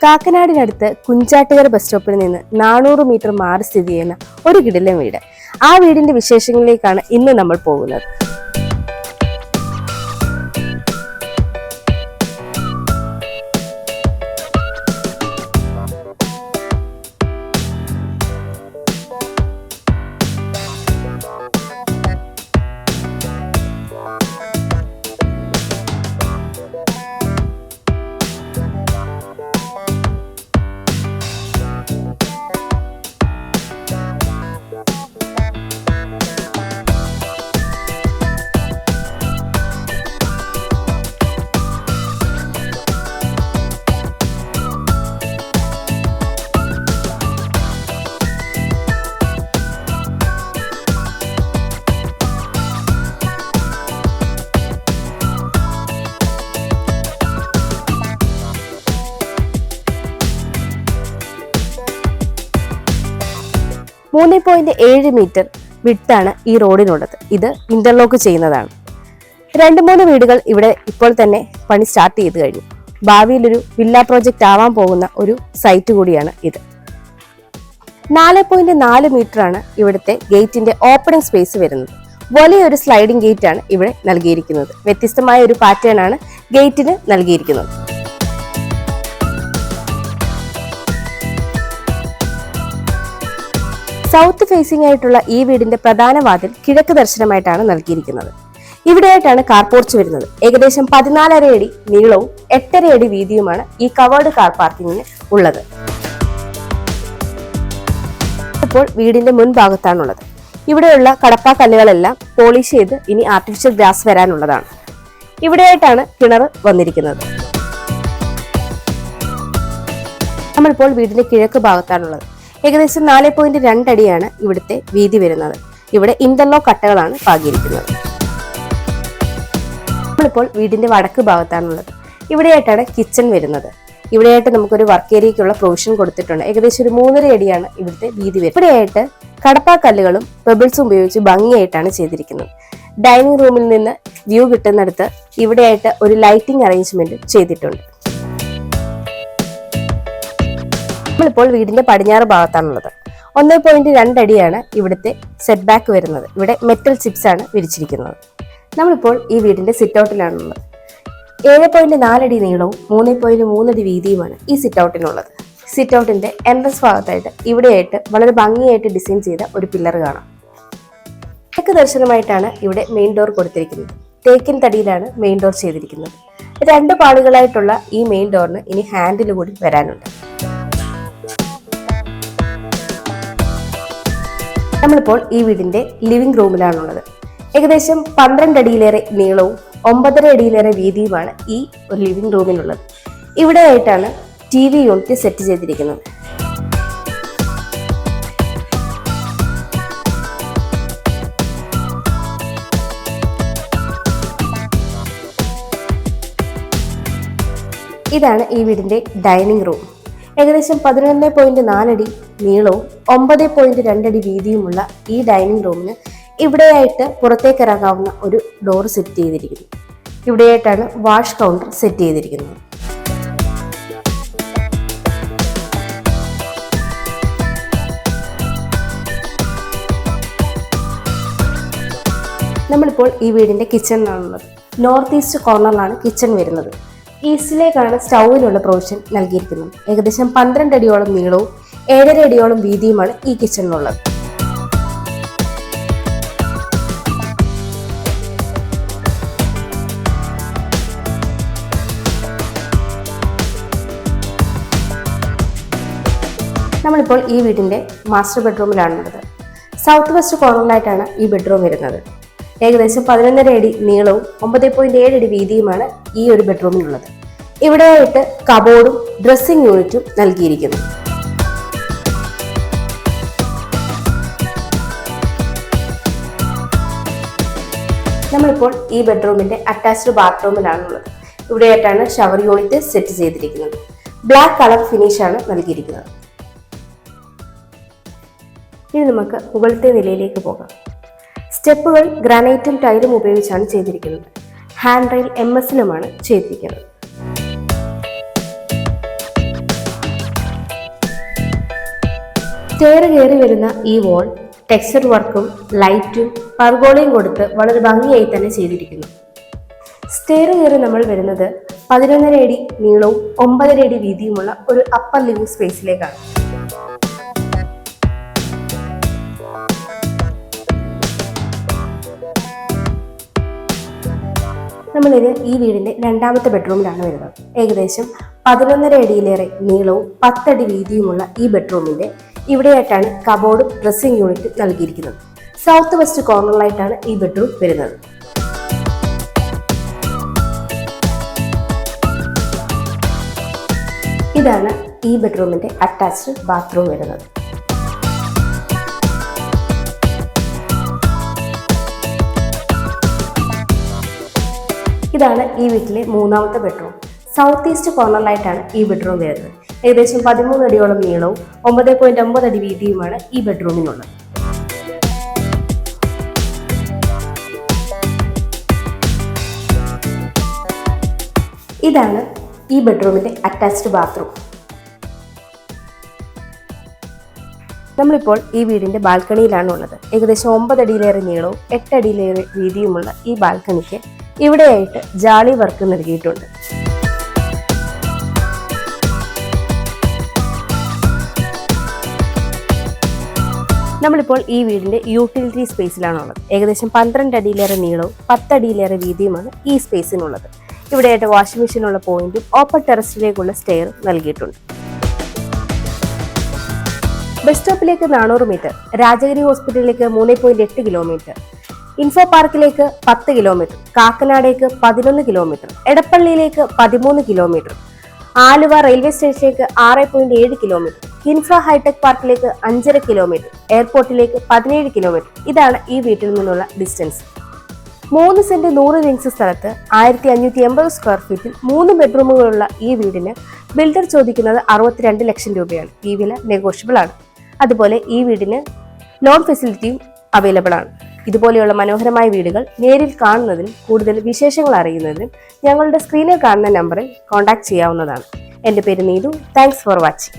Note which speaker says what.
Speaker 1: കാക്കനാടിനടുത്ത് Kunjattukara bus സ്റ്റോപ്പിൽ നിന്ന് 400 metre മാറി സ്ഥിതി ചെയ്യുന്ന ഒരു കിടിലൻ വീട്. ആ വീടിന്റെ വിശേഷങ്ങളിലേക്കാണ് ഇന്ന് നമ്മൾ പോകുന്നത്. .7 മീറ്റർ വിഡ്ത്താണ് ഈ റോഡിനുള്ളത്. ഇത് ഇന്റർലോക്ക് ചെയ്യുന്നതാണ്. 2-3 വീടുകൾ ഇവിടെ ഇപ്പോൾ തന്നെ പണി സ്റ്റാർട്ട് ചെയ്ത് കഴിഞ്ഞു. ഭാവിയിൽ ഒരു വില്ല പ്രോജക്റ്റ് ആവാൻ പോകുന്ന ഒരു സൈറ്റ് കൂടിയാണ് ഇത്. 4.4 മീറ്റർ ആണ് ഇവിടുത്തെ ഗേറ്റിന്റെ ഓപ്പണിംഗ് സ്പേസ് വരുന്നത്. വലിയൊരു സ്ലൈഡിംഗ് ഗേറ്റ് ആണ് ഇവിടെ നൽകിയിരിക്കുന്നത്. വ്യത്യസ്തമായ ഒരു പാറ്റേൺ ആണ് ഗേറ്റിന് നൽകിയിരിക്കുന്നത്. സൗത്ത് ഫേസിംഗ് ആയിട്ടുള്ള ഈ വീടിന്റെ പ്രധാന വാതിൽ കിഴക്ക് ദർശനമായിട്ടാണ് നൽകിയിരിക്കുന്നത്. ഇവിടെയായിട്ടാണ് കാർ പോർച്ച് വരുന്നത്. ഏകദേശം 14.5 അടി നീളവും 8.5 അടി വീതിയുമാണ് ഈ കവേർഡ് കാർ പാർക്കിങ്ങിന് ഉള്ളത്. ഇപ്പോൾ വീടിന്റെ മുൻഭാഗത്താണുള്ളത്. ഇവിടെയുള്ള കടപ്പാ കല്ലുകളെല്ലാം പോളിഷ് ചെയ്ത് ഇനി ആർട്ടിഫിഷ്യൽ ഗ്രാസ് വരാനുള്ളതാണ്. ഇവിടെയായിട്ടാണ് കിണർ വന്നിരിക്കുന്നത്. നമ്മളിപ്പോൾ വീടിന്റെ കിഴക്ക് ഭാഗത്താണുള്ളത്. ഏകദേശം 4.2 അടിയാണ് ഇവിടുത്തെ വീതി വരുന്നത്. ഇവിടെ ഇന്റർലോക്ക് കട്ടകളാണ് പാകിയിരിക്കുന്നത്. നമ്മളിപ്പോൾ വീടിന്റെ വടക്ക് ഭാഗത്താണുള്ളത്. ഇവിടെയായിട്ടാണ് കിച്ചൺ വരുന്നത്. ഇവിടെയായിട്ട് നമുക്കൊരു വർക്ക് ഏരിയയ്ക്കുള്ള പ്രൊവിഷൻ കൊടുത്തിട്ടുണ്ട്. ഏകദേശം ഒരു 3.5 അടിയാണ് ഇവിടുത്തെ വീതി വരുന്നത്. ഇവിടെയായിട്ട് കടപ്പാ കല്ലുകളും പെബിൾസും ഉപയോഗിച്ച് ഭംഗിയായിട്ടാണ് ചെയ്തിരിക്കുന്നത്. ഡൈനിങ് റൂമിൽ നിന്ന് വ്യൂ കിട്ടുന്നിടത്ത് ഇവിടെയായിട്ട് ഒരു ലൈറ്റിംഗ് അറേഞ്ച്മെന്റ് ചെയ്തിട്ടുണ്ട്. നമ്മളിപ്പോൾ വീടിന്റെ പടിഞ്ഞാറ് ഭാഗത്താണുള്ളത്. 1.2 അടിയാണ് ഇവിടുത്തെ സെറ്റ് ബാക്ക് വരുന്നത്. ഇവിടെ മെറ്റൽ ചിപ്സ് ആണ് വിരിച്ചിരിക്കുന്നത്. നമ്മളിപ്പോൾ ഈ വീടിന്റെ സിറ്റ് ഔട്ടിലാണുള്ളത്. 7.4 അടി നീളവും 3.3 അടി വീതിയുമാണ് ഈ സിറ്റ് ഔട്ടിനുള്ളത്. സിറ്റ് ഔട്ടിന്റെ എൻട്രൻസ് ഭാഗത്തായിട്ട് ഇവിടെയായിട്ട് വളരെ ഭംഗിയായിട്ട് ഡിസൈൻ ചെയ്ത ഒരു പില്ലർ കാണാം. തെക്ക് ദർശനമായിട്ടാണ് ഇവിടെ മെയിൻ ഡോർ കൊടുത്തിരിക്കുന്നത്. തേക്കിൻ തടിയിലാണ് മെയിൻ ഡോർ ചെയ്തിരിക്കുന്നത്. 2 പാളികളായിട്ടുള്ള ഈ മെയിൻ ഡോറിന് ഇനി ഹാൻഡിൽ കൂടി വരാനുണ്ട്. നമ്മളിപ്പോൾ ഈ വീടിന്റെ ലിവിംഗ് റൂമിലാണുള്ളത്. ഏകദേശം 12 അടിയിലേറെ നീളവും 9.5 അടിയിലേറെ വീതിയുമാണ് ഈ ഒരു ലിവിംഗ് റൂമിനുള്ളത്. ഇവിടെയായിട്ടാണ് TV യൂണിറ്റ് സെറ്റ് ചെയ്തിരിക്കുന്നത്. ഇതാണ് ഈ വീടിന്റെ ഡൈനിങ് റൂം. ഏകദേശം 11.4 അടി നീളവും 9.2 അടി വീതിയുമുള്ള ഈ ഡൈനിങ് റൂമിന് ഇവിടെയായിട്ട് പുറത്തേക്ക് ഇറങ്ങാവുന്ന ഒരു ഡോർ സെറ്റ് ചെയ്തിരിക്കുന്നു. ഇവിടെയായിട്ടാണ് വാഷ് കൗണ്ടർ സെറ്റ് ചെയ്തിരിക്കുന്നത്. നമ്മളിപ്പോൾ ഈ വീടിന്റെ കിച്ചണിലാണുള്ളത്. നോർത്ത് ഈസ്റ്റ് കോർണറിലാണ് കിച്ചൺ വരുന്നത്. ഈസ്റ്റിലേക്കാണ് സ്റ്റൗവിനുള്ള പ്രൊവിഷൻ നൽകിയിരിക്കുന്നത്. ഏകദേശം 12 അടിയോളം നീളവും 7.5 അടിയോളം വീതിയുമാണ് ഈ കിച്ചണിനുള്ളത്. നമ്മളിപ്പോൾ ഈ വീടിന്റെ മാസ്റ്റർ ബെഡ്റൂമിലാണുള്ളത്. സൗത്ത് വെസ്റ്റ് കോർണറിലായിട്ടാണ് ഈ ബെഡ്റൂം വരുന്നത്. ഏകദേശം 11.5 അടി നീളവും 9.7 അടി വീതിയുമാണ് ഈ ഒരു ബെഡ്റൂമിനുള്ളത്. ഇവിടെയായിട്ട് കബോർഡും ഡ്രസ്സിംഗ് യൂണിറ്റും നൽകിയിരിക്കുന്നു. നമ്മളിപ്പോൾ ഈ ബെഡ്റൂമിന്റെ അറ്റാച്ച്ഡ് ബാത്റൂമിലാണുള്ളത്. ഇവിടെയായിട്ടാണ് ഷവർ യൂണിറ്റ് സെറ്റ് ചെയ്തിരിക്കുന്നത്. ബ്ലാക്ക് കളർ ഫിനിഷാണ് നൽകിയിരിക്കുന്നത്. ഇനി നമുക്ക് മുകളിലത്തെ നിലയിലേക്ക് പോകാം. സ്റ്റെപ്പുകൾ ഗ്രാനൈറ്റും ടൈലും ഉപയോഗിച്ചാണ് ചെയ്തിരിക്കുന്നത്. ഹാൻഡ് റെയിൽ MS-ലുമാണ് ചെയ്തിരിക്കുന്നത്. സ്റ്റെയർ കയറി വരുന്ന ഈ വോൾ ടെക്സ്ചർ വർക്കും ലൈറ്റും പർഗോളയും കൊടുത്ത് വളരെ ഭംഗിയായി തന്നെ ചെയ്തിരിക്കുന്നു. സ്റ്റെയർ കയറി നമ്മൾ വരുന്നത് 11.5 അടി നീളവും 9.5 അടി വീതിയുമുള്ള ഒരു അപ്പർ ലിവിംഗ് സ്പേസിലേക്കാണ്. നമ്മളിത് ഈ വീടിന്റെ രണ്ടാമത്തെ ബെഡ്റൂമിലാണ് വരുന്നത്. ഏകദേശം 11.5 അടിയിലേറെ നീളവും 10 അടി വീതിയുമുള്ള ഈ ബെഡ്റൂമിന്റെ ഇവിടെയായിട്ടാണ് കബോർഡും ഡ്രസ്സിംഗ് യൂണിറ്റ് നൽകിയിരിക്കുന്നത്. സൗത്ത് വെസ്റ്റ് കോർണറിലായിട്ടാണ് ഈ ബെഡ്റൂം വരുന്നത്. ഇതാണ് ഈ ബെഡ്റൂമിന്റെ അറ്റാച്ച്ഡ് ബാത്റൂം വരുന്നത്. ഇതാണ് ഈ വീട്ടിലെ മൂന്നാമത്തെ ബെഡ്റൂം. സൗത്ത് ഈസ്റ്റ് കോർണറിലായിട്ടാണ് ഈ ബെഡ്റൂം വരുന്നത്. ഏകദേശം 13 അടിയോളം നീളവും 9.9 അടി വീതിയുമാണ് ഈ ബെഡ്റൂമിനുള്ളത്. ഇതാണ് ഈ ബെഡ്റൂമിന്റെ അറ്റാച്ച്ഡ് ബാത്റൂം. നമ്മളിപ്പോൾ ഈ വീടിന്റെ ബാൽക്കണിയിലാണ് ഉള്ളത്. ഏകദേശം 9 അടിയിലേറെ നീളവും 8 അടിയിലേറെ വീതിയുമുള്ള ഈ ബാൽക്കണിക്ക് ഇവിടെയായിട്ട് ജാളി വർക്ക് നൽകിയിട്ടുണ്ട്. നമ്മളിപ്പോൾ ഈ വീടിന്റെ യൂട്ടിലിറ്റി സ്പേസിലാണുള്ളത്. ഏകദേശം 12 അടിയിലേറെ നീളവും 10 അടിയിലേറെ വീതിയുമാണ് ഈ സ്പേസിനുള്ളത്. ഇവിടെയായിട്ട് വാഷിംഗ് മെഷീനുള്ള പോയിന്റും ഓപ്പൺ ടെറസിലേക്കുള്ള സ്റ്റെയർ നൽകിയിട്ടുണ്ട്. ബസ് സ്റ്റോപ്പിലേക്ക് 400 മീറ്റർ, രാജഗിരി ഹോസ്പിറ്റലിലേക്ക് 3.8 കിലോമീറ്റർ, ഇൻഫോ പാർക്കിലേക്ക് 10 കിലോമീറ്റർ, കാക്കനാടേക്ക് 11 കിലോമീറ്റർ, എടപ്പള്ളിയിലേക്ക് 13 കിലോമീറ്റർ, ആലുവ റെയിൽവേ സ്റ്റേഷനിലേക്ക് 6.7 കിലോമീറ്റർ, കിൻഫ്ര ഹൈടെക് പാർക്കിലേക്ക് 5.5 കിലോമീറ്റർ, എയർപോർട്ടിലേക്ക് 17 കിലോമീറ്റർ. ഇതാണ് ഈ വീട്ടിൽ നിന്നുള്ള ഡിസ്റ്റൻസ്. 3 സെന്റ് 100 റിങ്സ് സ്ഥലത്ത് 1580 സ്ക്വയർ ഫീറ്റിൽ 3 ബെഡ്റൂമുകളുള്ള ഈ വീടിന് ബിൽഡർ ചോദിക്കുന്നത് 62 ലക്ഷം രൂപയാണ്. ഈ വില നെഗോഷ്യബിൾ ആണ്. അതുപോലെ ഈ വീടിന് ലോൺ ഫെസിലിറ്റിയും അവൈലബിൾ ആണ്. ഇതുപോലെയുള്ള മനോഹരമായ വീടുകൾ നേരിൽ കാണുന്നതിനും കൂടുതൽ വിശേഷങ്ങൾ അറിയുന്നതിനും ഞങ്ങളുടെ സ്ക്രീനിൽ കാണുന്ന നമ്പറിൽ കോൺടാക്ട് ചെയ്യാവുന്നതാണ്. എൻ്റെ പേര് നീതു. Thanks for watching.